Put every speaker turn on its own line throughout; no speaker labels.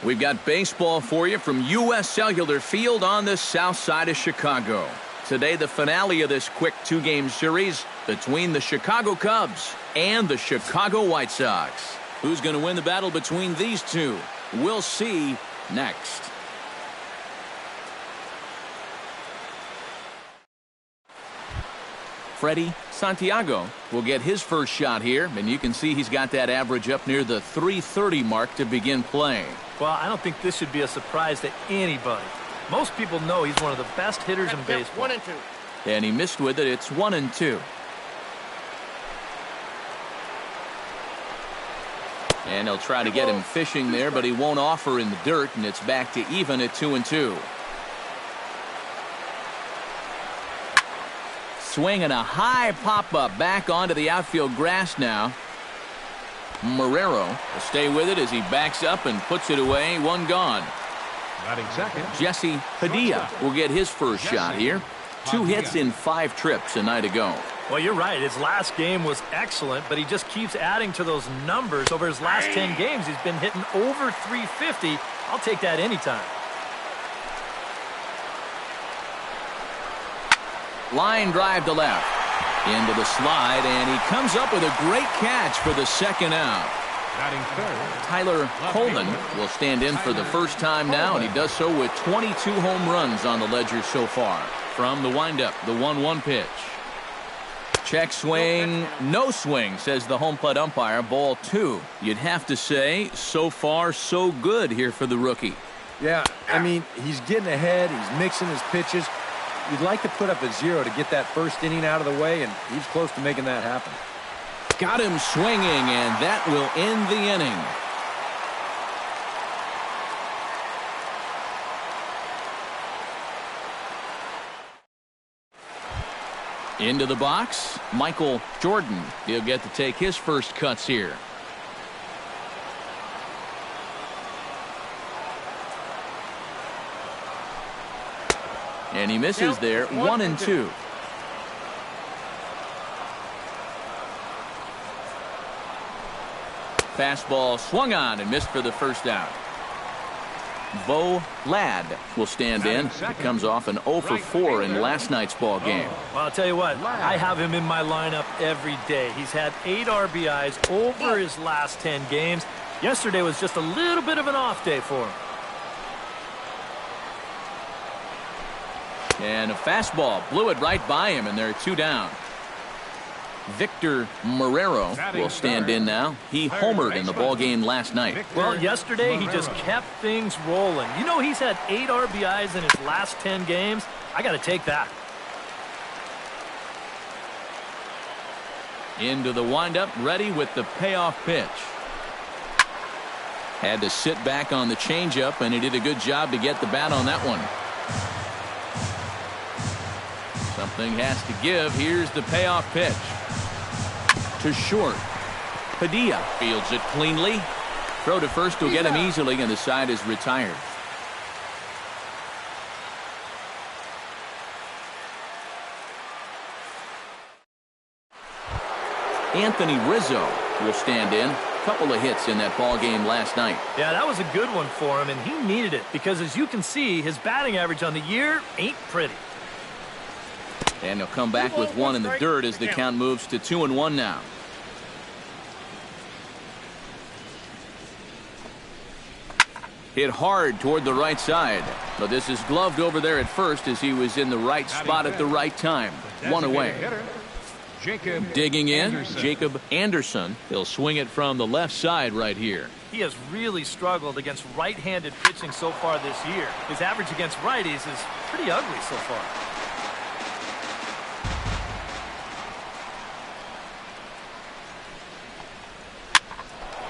We've got baseball for you from U.S. Cellular Field on the south side of Chicago. Today, the finale of this quick two-game series between the Chicago Cubs and the Chicago White Sox. Who's going to win the battle between these two? We'll see next. Freddy Santiago will get his first shot here, and you can see he's got that average up near the .330 mark to begin play.
Well, I don't think this should be a surprise to anybody. Most people know he's one of the best hitters in baseball.
1-2.
And he missed with it. It's 1-2. And they'll try to get him fishing there, but he won't offer in the dirt, and it's back to even at 2-2. Swing and a high pop-up back onto the outfield grass now. Marrero will stay with it as he backs up and puts it away. One gone.
Batting second,
Jesse Padilla will get his first shot here. 2 hits in 5 trips a night ago.
Well, you're right. His last game was excellent, but he just keeps adding to those numbers. Over his last 10 games, he's been hitting over .350. I'll take that anytime.
Line drive to left. Into the slide, and he comes up with a great catch for the second out.
batting third,
Tyler Coleman will stand in for the first time now, and he does so with 22 home runs on the ledger so far. From the windup, the 1-1 pitch. Check swing, no swing, says the home plate umpire. Ball 2. You'd have to say, so far, so good here for the rookie.
Yeah, I mean, he's getting ahead. He's mixing his pitches. You'd like to put up a 0 to get that first inning out of the way, and he's close to making that happen.
Got him swinging, and that will end the inning. Into the box, Michael Jordan. He'll get to take his first cuts here. And he misses there, 1-2. Fastball swung on and missed for the first out. Bo Ladd will stand in. He comes off an 0 for 4 in last night's ball game.
Well, I'll tell you what, I have him in my lineup every day. He's had 8 RBIs over his last 10 games. Yesterday was just a little bit of an off day for him.
And a fastball blew it right by him, and there are 2 down. Victor Marrero will stand in now. He homered in the ball game last night.
Well, yesterday he just kept things rolling. You know, he's had 8 RBIs in his last 10 games. I got to take that.
Into the windup, ready with the payoff pitch. Had to sit back on the changeup, and he did a good job to get the bat on that one. Something has to give. Here's the payoff pitch. To short. Padilla fields it cleanly. Throw to first will get him easily, and the side is retired. Anthony Rizzo will stand in. Couple of hits in that ball game last night.
Yeah, that was a good one for him, and he needed it because, as you can see, his batting average on the year ain't pretty.
And he'll come back with 1 in the dirt as the count moves to 2-1 now. Hit hard toward the right side, but this is gloved over there at first as he was in the right spot at the right time. 1 away. Digging in, Jacob Anderson. He'll swing it from the left side right here.
He has really struggled against right-handed pitching so far this year. His average against righties is pretty ugly so far.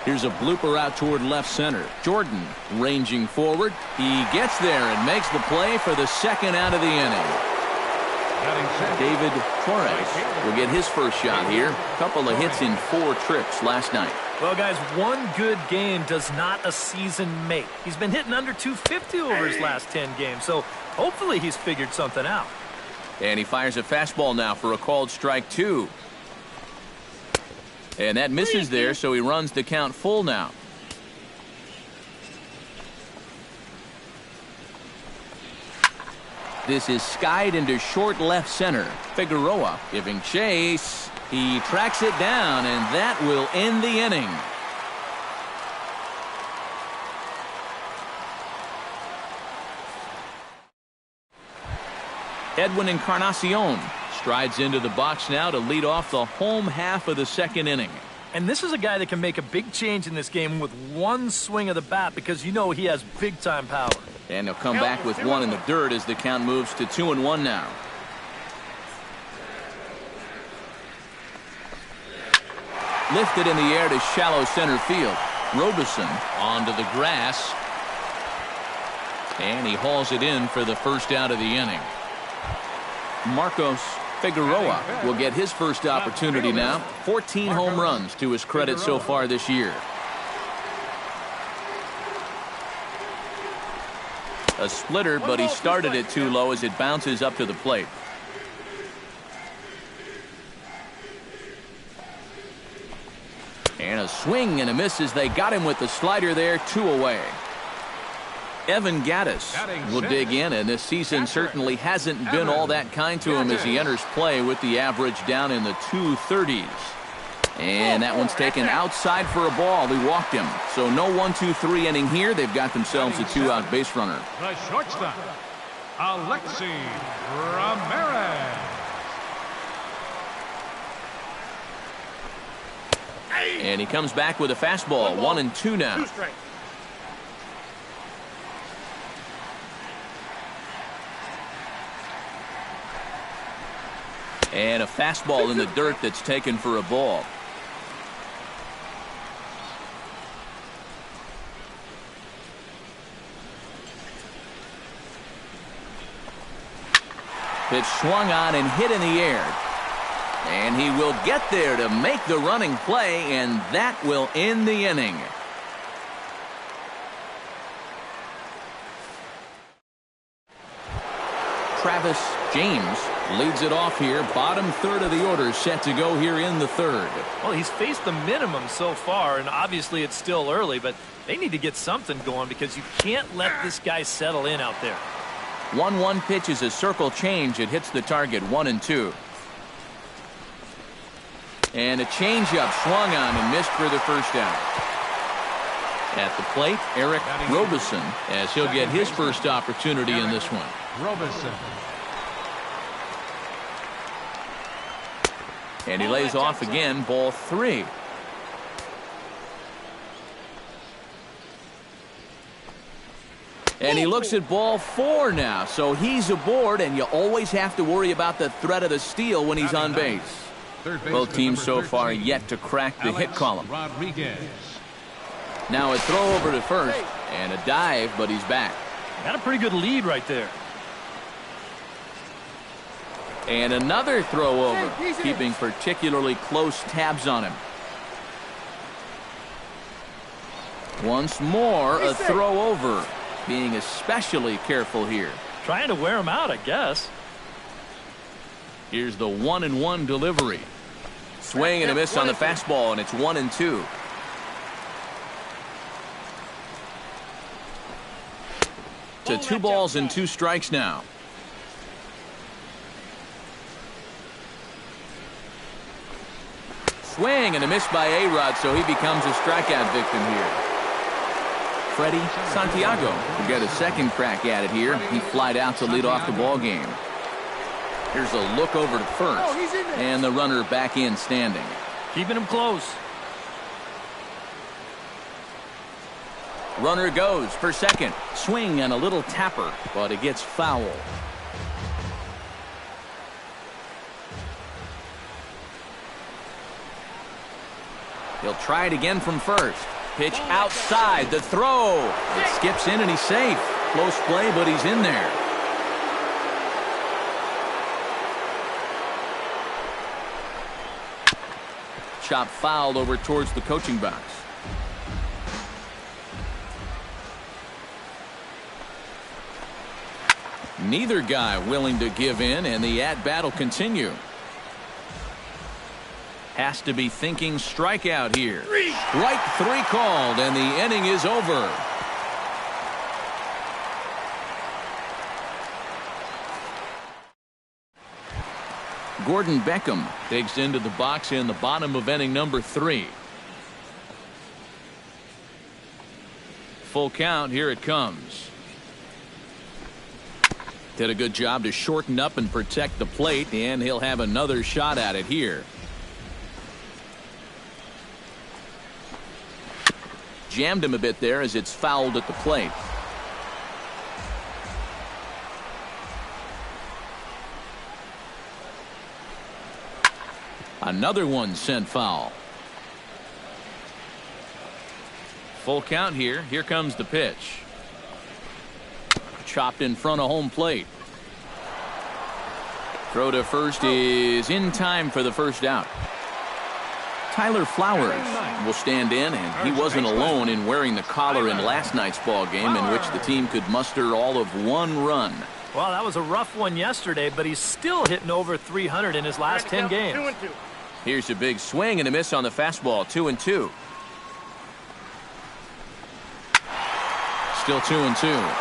Here's a blooper out toward left center. Jordan ranging forward. He gets there and makes the play for the second out of the inning. David Torres will get his first shot here. Couple of hits in 4 trips last night.
Well, guys, one good game does not a season make. He's been hitting under .250 over his last 10 games, so hopefully he's figured something out.
And he fires a fastball now for a called strike 2. And that misses there, so he runs the count full now. This is skied into short left center. Figueroa giving chase. He tracks it down, and that will end the inning. Edwin Encarnacion strides into the box now to lead off the home half of the second inning.
And this is a guy that can make a big change in this game with one swing of the bat, because you know he has big-time power.
And he'll come back with one in the dirt as the count moves to 2-1 now. Lifted in the air to shallow center field. Robeson onto the grass. And he hauls it in for the first out of the inning. Marcos Figueroa will get his first opportunity now. 14 home runs to his credit so far this year. A splitter, but he started it too low as it bounces up to the plate. And a swing and a miss as they got him with the slider there, 2 away. Evan Gattis will dig in, and this season certainly hasn't been all that kind to him as he enters play with the average down in the 230s. And that one's taken outside for a ball. He walked him. So no 1-2-3 inning here. They've got themselves a 2-out base runner.
The shortstop, Alexi Ramirez.
And he comes back with a fastball. 1-2 now. And a fastball in the dirt that's taken for a ball. Pitch swung on and hit in the air. And he will get there to make the running play, and that will end the inning. Travis James leads it off here. Bottom third of the order set to go here in the third.
Well, he's faced the minimum so far, and obviously it's still early, but they need to get something going because you can't let this guy settle in out there.
1-1 pitch is a circle change. It hits the target. 1-2. And a changeup swung on and missed for the first out. At the plate, Eric Robeson, as he'll get his first opportunity in this one.
Robeson.
And he lays off again, ball 3. And he looks at ball 4 now, so he's aboard, and you always have to worry about the threat of the steal when he's on base. Both teams so far yet to crack the hit column. Now a throw over to first, and a dive, but he's back.
Got a pretty good lead right there.
And another throw over, keeping particularly close tabs on him. Once more, a throw over, being especially careful here.
Trying to wear him out, I guess.
Here's the 1-1 delivery. Swing and a miss on the fastball, and it's 1-2. To 2 balls and 2 strikes now. Swing and a miss by A-Rod, so he becomes a strikeout victim here. Freddy Santiago will get a second crack at it here. He flied out to lead off the ball game. Here's a look over to first, and the runner back in standing.
Keeping him close.
Runner goes for second. Swing and a little tapper, but it gets foul. He'll try it again from first. Pitch outside. The throw. It skips in and he's safe. Close play, but he's in there. Chop fouled over towards the coaching box. Neither guy willing to give in, and the at-bat will continue. Has to be thinking strikeout here. Strike 3 called, and the inning is over. Gordon Beckham digs into the box in the bottom of inning number 3. Full count. Here it comes. Did a good job to shorten up and protect the plate, and he'll have another shot at it here. Jammed him a bit there as it's fouled at the plate. Another one sent foul. Full count here. Here comes the pitch. Chopped in front of home plate. Throw to first is in time for the first out. Tyler Flowers will stand in, and he wasn't alone in wearing the collar in last night's ball game, in which the team could muster all of 1 run.
Well, that was a rough one yesterday, but he's still hitting over 300 in his last 10 games.
Here's a big swing and a miss on the fastball. 2-2. Still 2-2.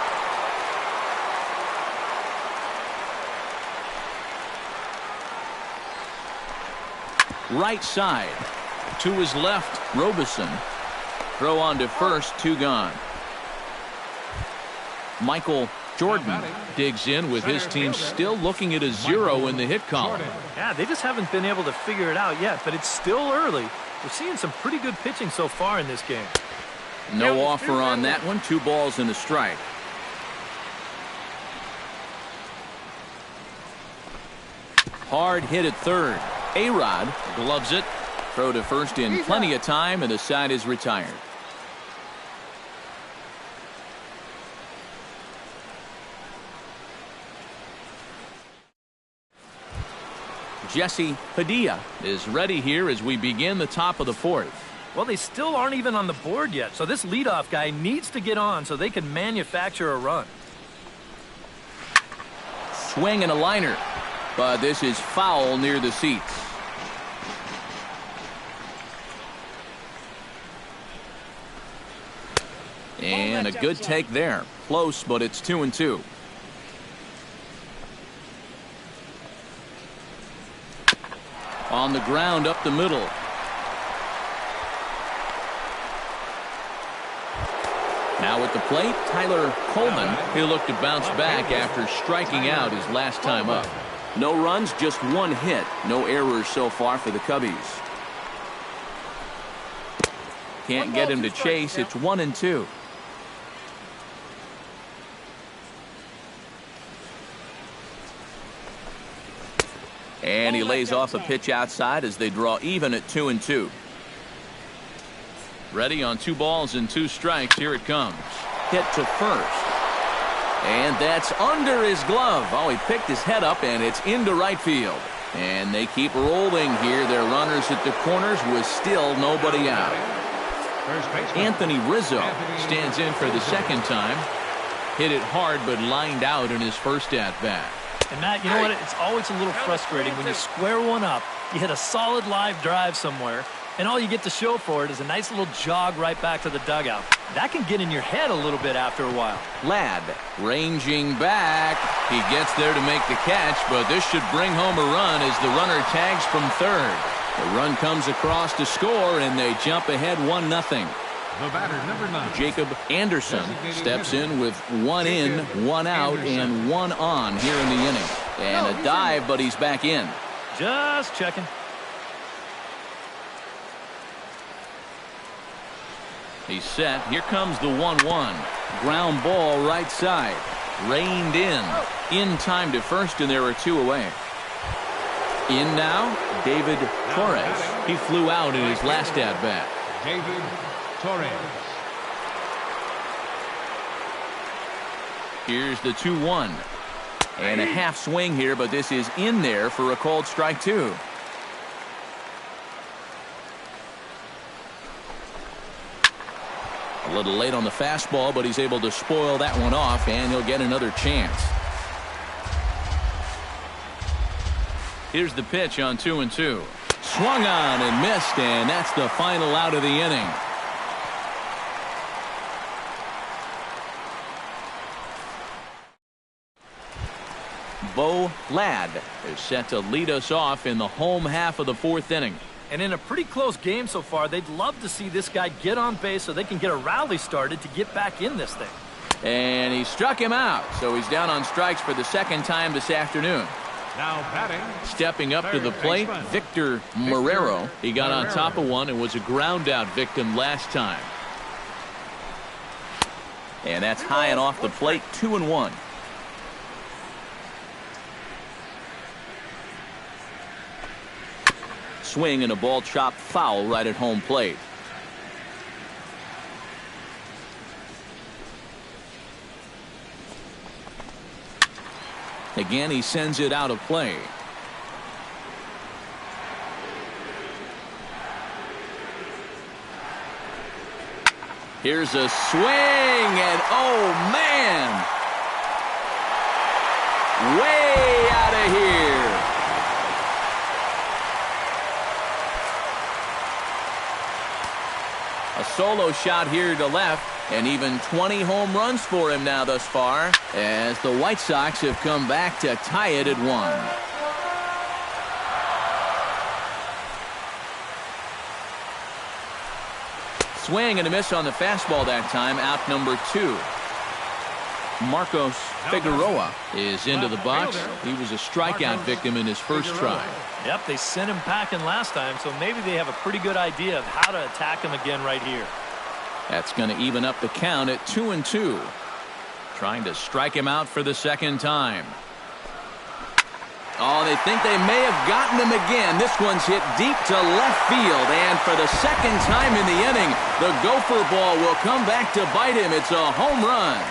Right side. To his left, Robeson. Throw on to first, 2 gone. Michael Jordan digs in with his team still looking at a 0 in the hit column.
Yeah, they just haven't been able to figure it out yet, but it's still early. We're seeing some pretty good pitching so far in this game.
No offer on that one. 2 balls and a strike. Hard hit at third. A-Rod gloves it. Throw to first in plenty of time, and the side is retired. Jesse Padilla is ready here as we begin the top of the 4th.
Well, they still aren't even on the board yet, so this leadoff guy needs to get on so they can manufacture a run.
Swing and a liner, but this is foul near the seats. And a good take there. Close, but it's 2-2. On the ground up the middle. Now at the plate, Tyler Coleman. He'll look to bounce back after striking out his last time up. No runs, just 1 hit. No errors so far for the Cubbies. Can't get him to chase. It's 1-2. And he lays off a pitch outside as they draw even at 2-2. Ready on 2 balls and 2 strikes. Here it comes. Hit to first. And that's under his glove. Oh, he picked his head up, and it's into right field. And they keep rolling here. Their runners at the corners with still nobody out. Anthony Rizzo stands in for the second time. Hit it hard, but lined out in his first at-bat.
And Matt, you know what? It's always a little frustrating when you square one up, you hit a solid live drive somewhere, and all you get to show for it is a nice little jog right back to the dugout. That can get in your head a little bit after a while.
Ladd ranging back. He gets there to make the catch, but this should bring home a run as the runner tags from third. The run comes across to score, and they jump ahead 1-0.
The batter, number 9.
Jacob Anderson steps in with 1 in, 1 out, and 1 on here in the inning. And a dive, but he's back in.
Just checking.
He's set. Here comes the 1-1. Ground ball right side. Reined in time to first, and there are 2 away. In now, David Torres. He flew out in his last at-bat.
David Torres.
Here's the 2-1. And a half swing here, but this is in there for a called strike 2. A little late on the fastball, but he's able to spoil that one off, and he'll get another chance. Here's the pitch on 2-2. Swung on and missed, and that's the final out of the inning. Bo Ladd is set to lead us off in the home half of the fourth inning.
And in a pretty close game so far, they'd love to see this guy get on base so they can get a rally started to get back in this thing.
And he struck him out, so he's down on strikes for the second time this afternoon.
Now batting.
Stepping up to the plate, Victor Marrero. He got on top of one and was a ground out victim last time. And that's high and off the plate, 2-1. Swing and a ball chopped foul right at home plate. Again, he sends it out of play. Here's a swing, and oh man, way out of here. A solo shot here to left, and even 20 home runs for him now thus far, as the White Sox have come back to tie it at 1. Swing and a miss on the fastball that time, out number 2. Marcos Figueroa is into the box. He was a strikeout victim in his first try.
Yep, they sent him packing last time, so maybe they have a pretty good idea of how to attack him again right here.
That's going to even up the count at 2-2. Trying to strike him out for the second time. Oh, they think they may have gotten him again. This one's hit deep to left field, and for the second time in the inning, the gopher ball will come back to bite him. It's a home run.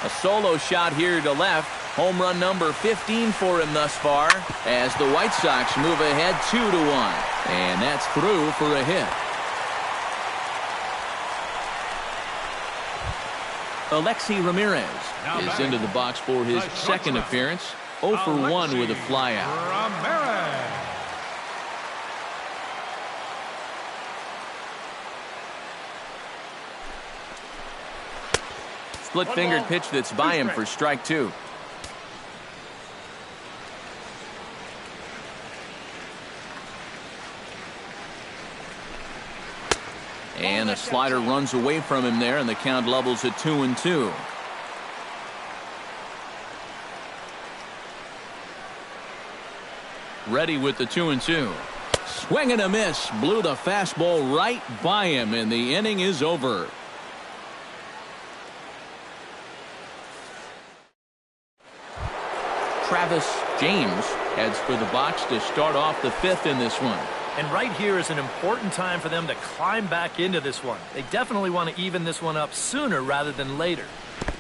A solo shot here to left. Home run number 15 for him thus far, as the White Sox move ahead 2-1. And that's through for a hit. Alexi Ramirez is into the box for his second appearance. 0 for 1 with a flyout.
Ramirez.
Split-fingered pitch that's by him for strike 2. And a slider runs away from him there, and the count levels at 2-2. Ready with the 2-2. Swing and a miss. Blew the fastball right by him, and the inning is over. Travis James heads for the box to start off the 5th in this one.
And right here is an important time for them to climb back into this one. They definitely want to even this one up sooner rather than later.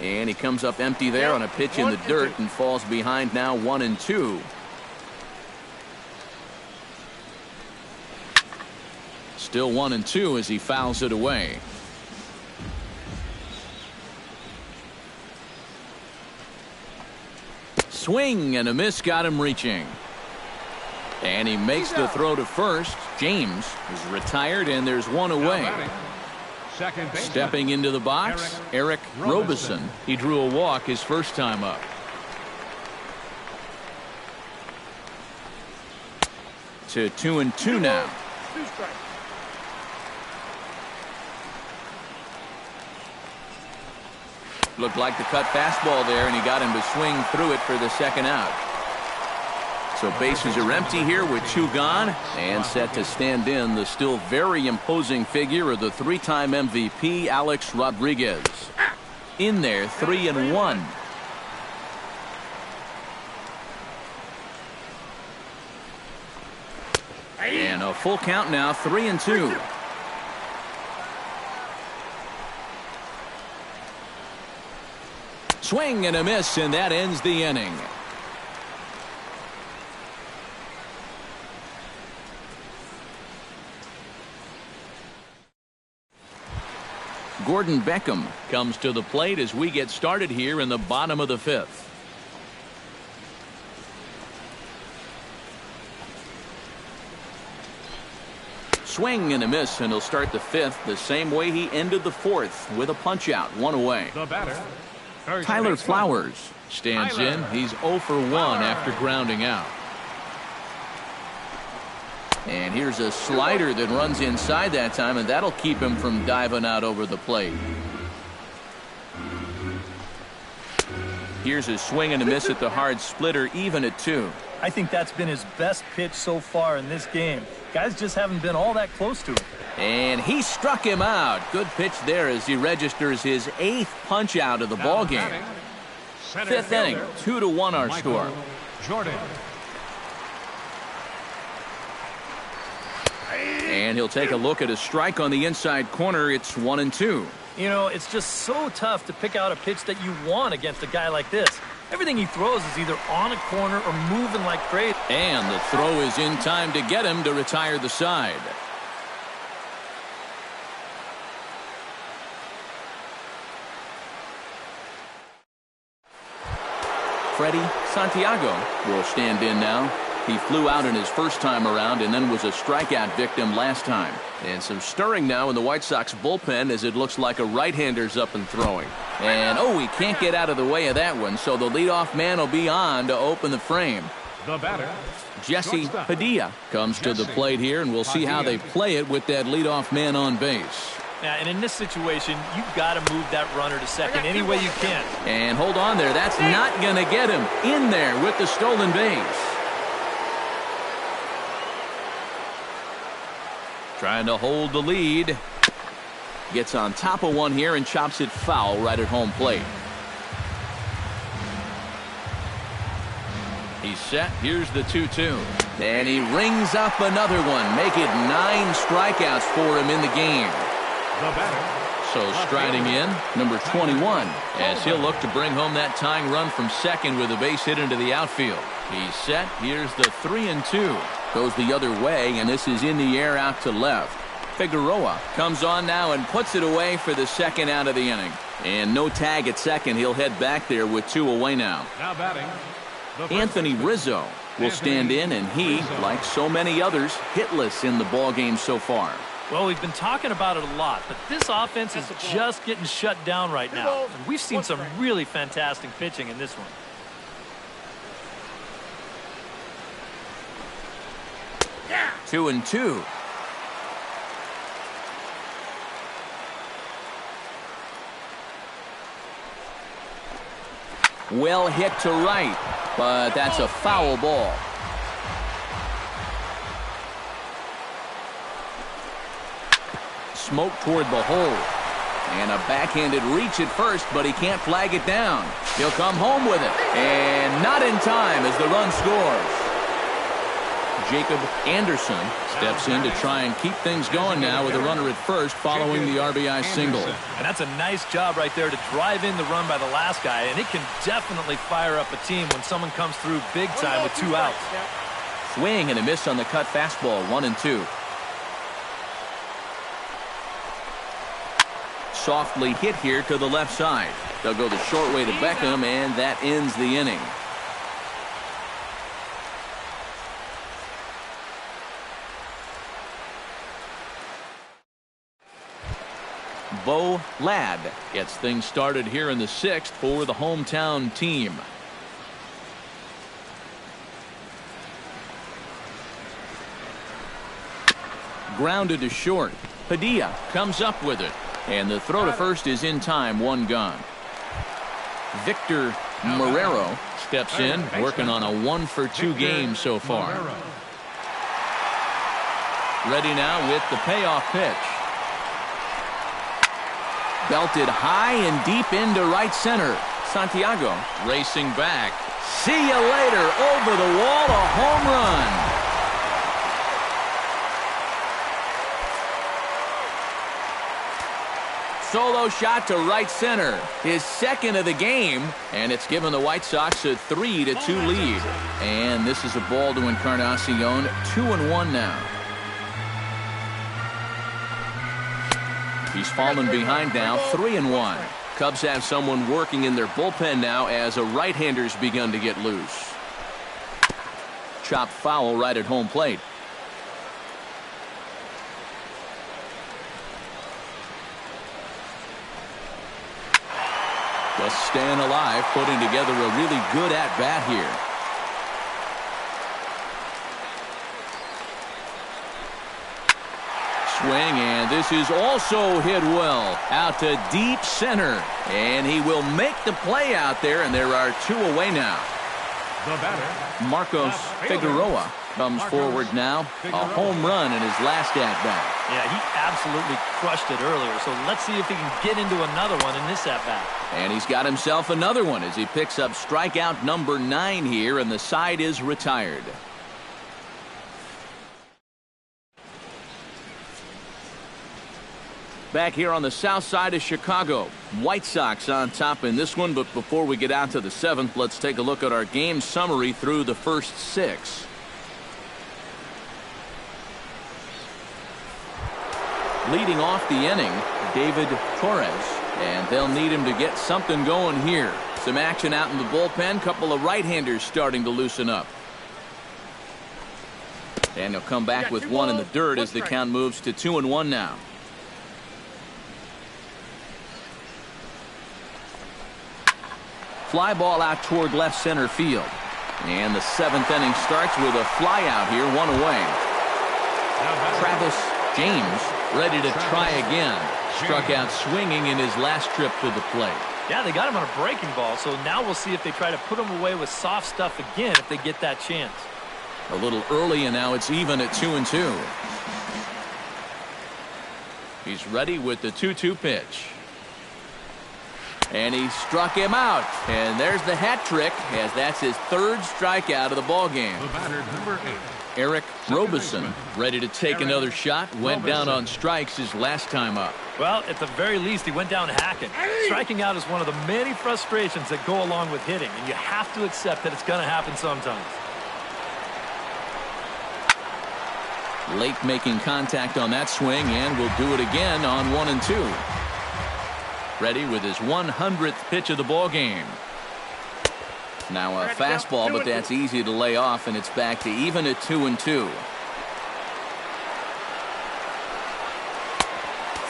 And he comes up empty there on a pitch in the dirt and falls behind now 1-2. Still 1-2 as he fouls it away. Swing and a miss got him reaching. And he makes the throw to first. James is retired, and there's one away. Stepping into the box, Eric Robeson. He drew a walk his first time up. To 2-2 now. Looked like the cut fastball there, and he got him to swing through it for the second out. So bases are empty here with 2 gone, and set to stand in the still very imposing figure of the 3-time MVP Alex Rodriguez. In there, 3-1. And a full count now, 3-2. Swing and a miss, and that ends the inning. Gordon Beckham comes to the plate as we get started here in the bottom of the 5th. swing and a miss, and he'll start the fifth the same way he ended the fourth, with a punch out, 1 away.
The batter,
Tyler Flowers stands in. He's 0 for 1 after grounding out. And here's a slider that runs inside that time, and that'll keep him from diving out over the plate. Here's a swing and a miss at the hard splitter, even at 2.
I think that's been his best pitch so far in this game. Guys just haven't been all that close to it.
And he struck him out. Good pitch there as he registers his 8th punch out of the ball game. Fifth inning, 2-1 our score.
Jordan.
And he'll take a look at a strike on the inside corner. It's 1-2.
You know, it's just so tough to pick out a pitch that you want against a guy like this. Everything he throws is either on a corner or moving like crazy.
And the throw is in time to get him to retire the side. Freddy Santiago will stand in now. He flew out in his first time around and then was a strikeout victim last time. And some stirring now in the White Sox bullpen as it looks like a right-hander's up and throwing. And, he can't get out of the way of that one, so the leadoff man will be on to open the frame.
The batter,
Jesse Padilla comes to the plate here, and we'll see how they play it with that leadoff man on base.
Yeah, and in this situation, you've got to move that runner to second any way you can.
And hold on there. That's not going to get him in there with the stolen base. Trying to hold the lead. Gets on top of one here and chops it foul right at home plate. He's set. Here's the 2-2. And he rings up another one. Make it 9 strikeouts for him in the game.
the batter.
So striding in, number 21, as he'll look to bring home that tying run from second with a base hit into the outfield. He's set. Here's the 3-2. Goes the other way, and this is in the air out to left. Figueroa comes on now and puts it away for the second out of the inning. And no tag at second. He'll head back there with 2 away now.
Now batting,
Anthony Rizzo will stand in, and he, like so many others, hitless in the ball game so far.
Well, we've been talking about it a lot, but this offense is just getting shut down right now. And we've seen some really fantastic pitching in this one.
Yeah. 2-2. Well hit to right, but that's a foul ball. Smoke toward the hole. And a backhanded reach at first, but he can't flag it down. He'll come home with it. And not in time as the run scores. Jacob Anderson steps in to try and keep things going now with a runner at first following the RBI single.
And that's a nice job right there to drive in the run by the last guy. And it can definitely fire up a team when someone comes through big time with 2 outs.
Swing and a miss on the cut fastball, 1-2. Softly hit here to the left side. They'll go the short way to Beckham, and that ends the inning. Bo Ladd gets things started here in the 6th for the hometown team. Grounded to short. Padilla comes up with it. And the throw to first is in time, 1 gone. Victor Marrero steps in, working on a 1-for-2 game so far. Ready now with the payoff pitch. Belted high and deep into right center. Santiago racing back. See you later. Over the wall, a home run. Solo shot to right center. His second of the game, and it's given the White Sox a 3-2 lead. And this is a ball to Encarnacion. 2-1 now. He's fallen behind now, 3-1. Cubs have someone working in their bullpen now as a right-hander's begun to get loose. Chopped foul right at home plate. Just staying alive, putting together a really good at-bat here. Swing, and this is also hit well out to deep center, and he will make the play out there, and there are 2 away now.
The batter,
Marcos Figueroa comes forward now. A home run in his last at-bat.
Yeah, he absolutely crushed it earlier, so let's see if he can get into another one in this at-bat.
And he's got himself another one as he picks up strikeout number 9 here, and the side is retired. Back here on the south side of Chicago, White Sox on top in this one, but before we get out to the 7th, let's take a look at our game summary through the first 6. Leading off the inning, David Torres, and they'll need him to get something going here. Some action out in the bullpen, couple of right-handers starting to loosen up. And he'll come back with one in the dirt as the count moves to 2-1 now. Fly ball out toward left center field. And the 7th inning starts with a fly out here, 1 away. Travis James ready to try again. Struck out swinging in his last trip to the plate.
Yeah, they got him on a breaking ball, so now we'll see if they try to put him away with soft stuff again if they get that chance.
A little early, and now it's even at 2-2. He's ready with the 2-2 pitch. And he struck him out. And there's the hat trick, as that's his 3rd strikeout of the ball game.
the batter, number 8.
Eric Robeson ready to take another shot. Went down on strikes his last time up.
Well, at the very least, he went down hacking. Striking out is one of the many frustrations that go along with hitting, and you have to accept that it's going to happen sometimes.
Late making contact on that swing, and will do it again on 1-2. Ready with his 100th pitch of the ball game. Now a fastball, but that's easy to lay off, and it's back to even at 2-2.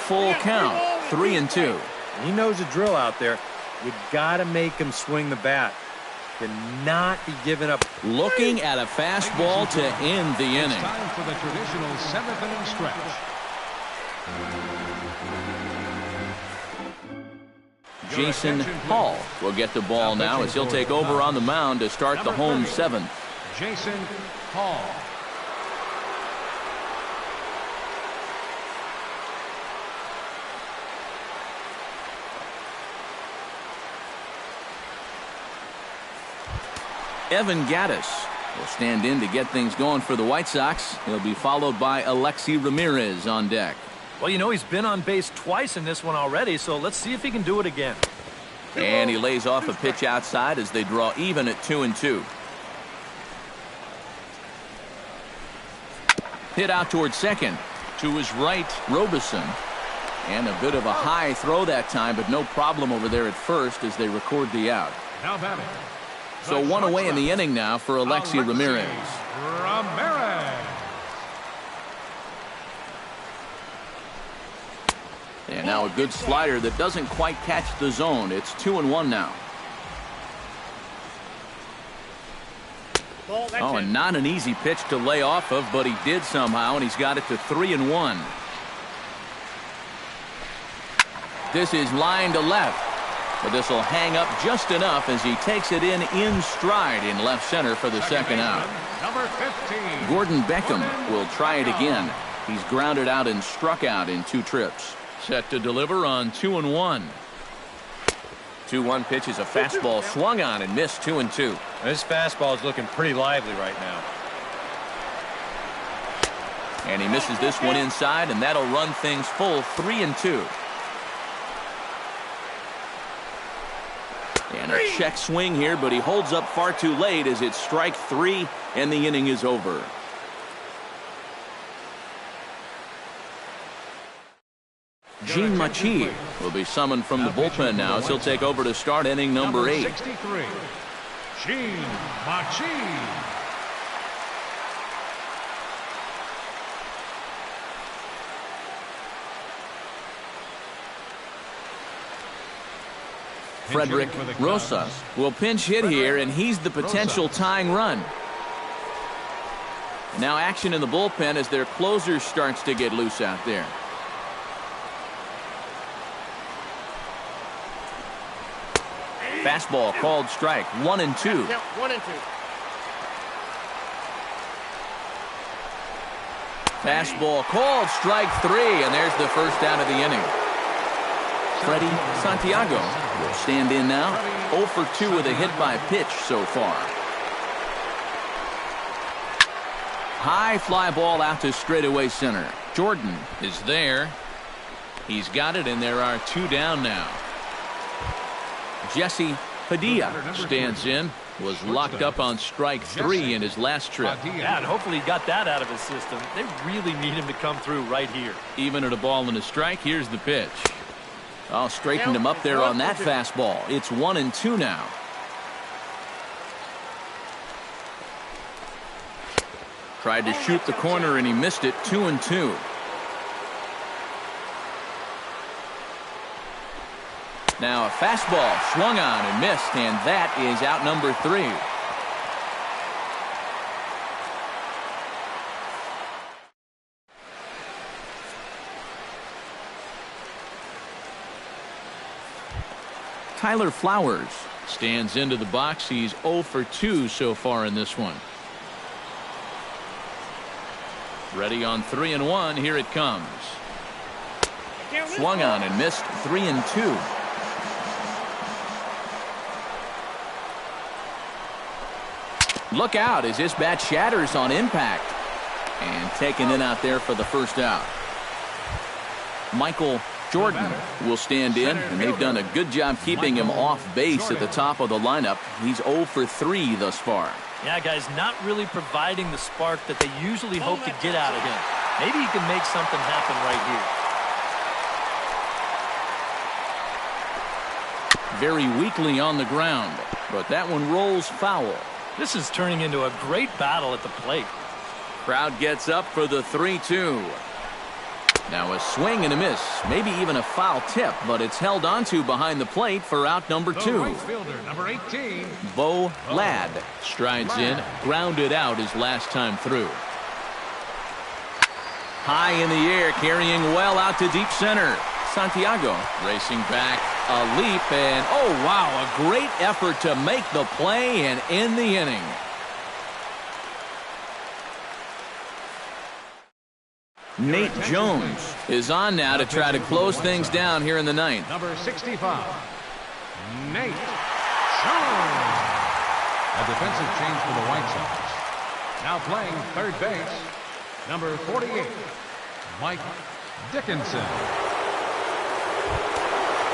Full count, 3-2.
He knows the drill out there. You got to make him swing the bat. Cannot be giving up.
Looking at a fastball to end the inning.
It's time for the traditional 7th inning stretch.
Jason Hall will get the ball now as he'll take over on the mound to start the home 7th.
Jason Hall.
Evan Gattis will stand in to get things going for the White Sox. He'll be followed by Alexi Ramirez on deck.
Well, you know, he's been on base twice in this one already, so let's see if he can do it again.
And he lays off a pitch outside as they draw even at 2-2. Hit out towards second. To his right, Robeson. And a bit of a high throw that time, but no problem over there at first as they record the out.
Now batting.
So 1 away in the inning now for Alexi Ramirez.
Ramirez.
And now a good slider that doesn't quite catch the zone. It's 2-1 now. Oh, and not an easy pitch to lay off of, but he did somehow, and he's got it to 3-1. This is line to left, but this will hang up just enough as he takes it in stride in left center for the second out.
Number 15.
Gordon Beckham will try it again. He's grounded out and struck out in 2 trips. Set to deliver on 2-1. 2-1 pitch is a fastball swung on and missed 2-2.
This fastball is looking pretty lively right now.
And he misses this one inside, and that'll run things full 3-2. And a check swing here, but he holds up far too late as it's strike 3 and the inning is over. Gene Machi will be summoned from the bullpen now as he'll take over to start inning number 8.
63. Gene Machi.
Frederick Rosas will pinch hit here, and he's the potential tying run. Now action in the bullpen as their closer starts to get loose out there. Fastball called strike. 1-2.
Yep, 1-2.
Fastball called strike 3, and there's the first out of the inning. Freddy Santiago will stand in now. 0 for 2 with a hit by pitch so far. High fly ball out to straightaway center. Jordan is there. He's got it, and there are 2 down now. Jesse Padilla stands in. Was locked up on strike 3 in his last trip.
Yeah, and hopefully he got that out of his system. They really need him to come through right here.
Even at a ball and a strike, here's the pitch. Oh, straightened him up there on that fastball. It's 1-2 now. Tried to shoot the corner and he missed it. 2-2. Now a fastball swung on and missed, and that is out number 3. Tyler Flowers stands into the box. He's 0 for 2 so far in this one. Ready on 3-1. Here it comes. Swung on and missed. 3-2. Look out as this bat shatters on impact. And taken in out there for the first out. Michael Jordan will stand in, and they've done a good job keeping him off base at the top of the lineup. He's 0 for 3 thus far.
Yeah, guys, not really providing the spark that they usually hope to get out of him. Maybe he can make something happen right here.
Very weakly on the ground, but that one rolls foul.
This is turning into a great battle at the plate.
Crowd gets up for the 3-2. Now a swing and a miss, maybe even a foul tip, but it's held onto behind the plate for out number 2.
Right fielder, number 18.
Bo Ladd strides in, grounded out his last time through. High in the air, carrying well out to deep center. Santiago racing back, a leap, and oh wow, a great effort to make the play and end the inning. Nate Jones is on now to try to close things down here in the 9th.
Number 65, Nate Jones. A defensive change for the White Sox. Now playing third base, number 48, Mike Dickinson.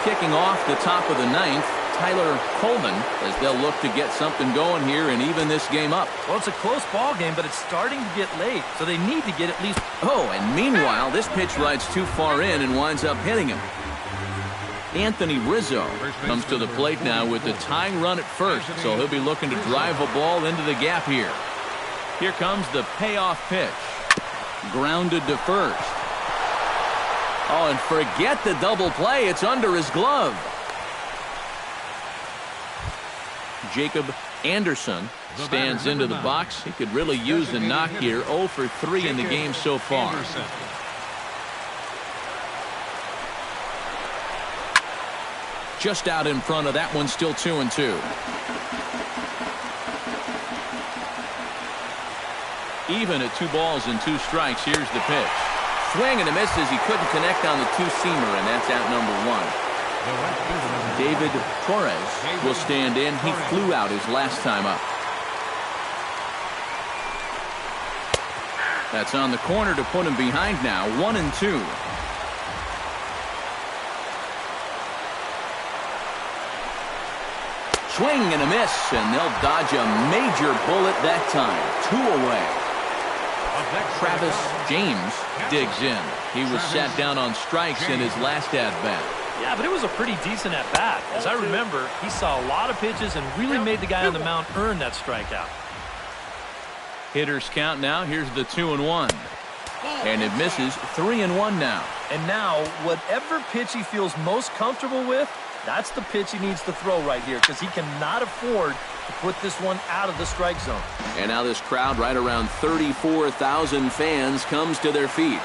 Kicking off the top of the 9th, Tyler Coleman, as they'll look to get something going here and even this game up.
Well, it's a close ball game, but it's starting to get late, so they need to get at least.
Oh, and meanwhile, this pitch rides too far in and winds up hitting him. Anthony Rizzo comes to the plate now with the tying run at first, so he'll be looking to drive a ball into the gap here. Here comes the payoff pitch. Grounded to first. Oh, and forget the double play. It's under his glove. Jacob Anderson stands into the box. He could really use a knock here. 0 for 3 in the game so far. Just out in front of that one, still 2-2. Even at 2 balls and 2 strikes, here's the pitch. Swing and a miss as he couldn't connect on the 2-seamer, and that's out number 1. David Torres will stand in. He flew out his last time up. That's on the corner to put him behind now. 1-2. Swing and a miss, and they'll dodge a major bullet that time. 2 away. Travis James digs in. He was sat down on strikes in his last at-bat.
Yeah, but it was a pretty decent at-bat. As I remember, he saw a lot of pitches and really made the guy on the mound earn that strikeout.
Hitters count now. Here's the 2-1. And it misses. 3-1 now.
And now, whatever pitch he feels most comfortable with, That's the pitch he needs to throw right here because he cannot afford to put this one out of the strike zone.
And now this crowd, right around 34,000 fans, comes to their feet.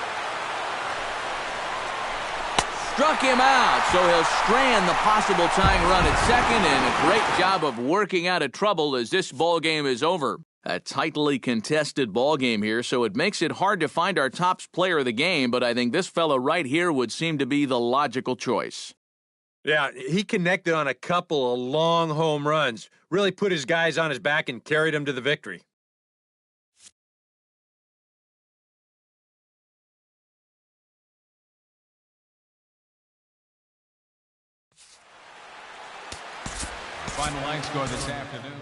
Struck him out, so he'll strand the possible tying run at second, and a great job of working out of trouble as this ball game is over. A tightly contested ball game here, so it makes it hard to find our top player of the game, but I think this fella right here would seem to be the logical choice.
Yeah, he connected on a couple of long home runs, really put his guys on his back and carried them to the victory.
Final line score this afternoon.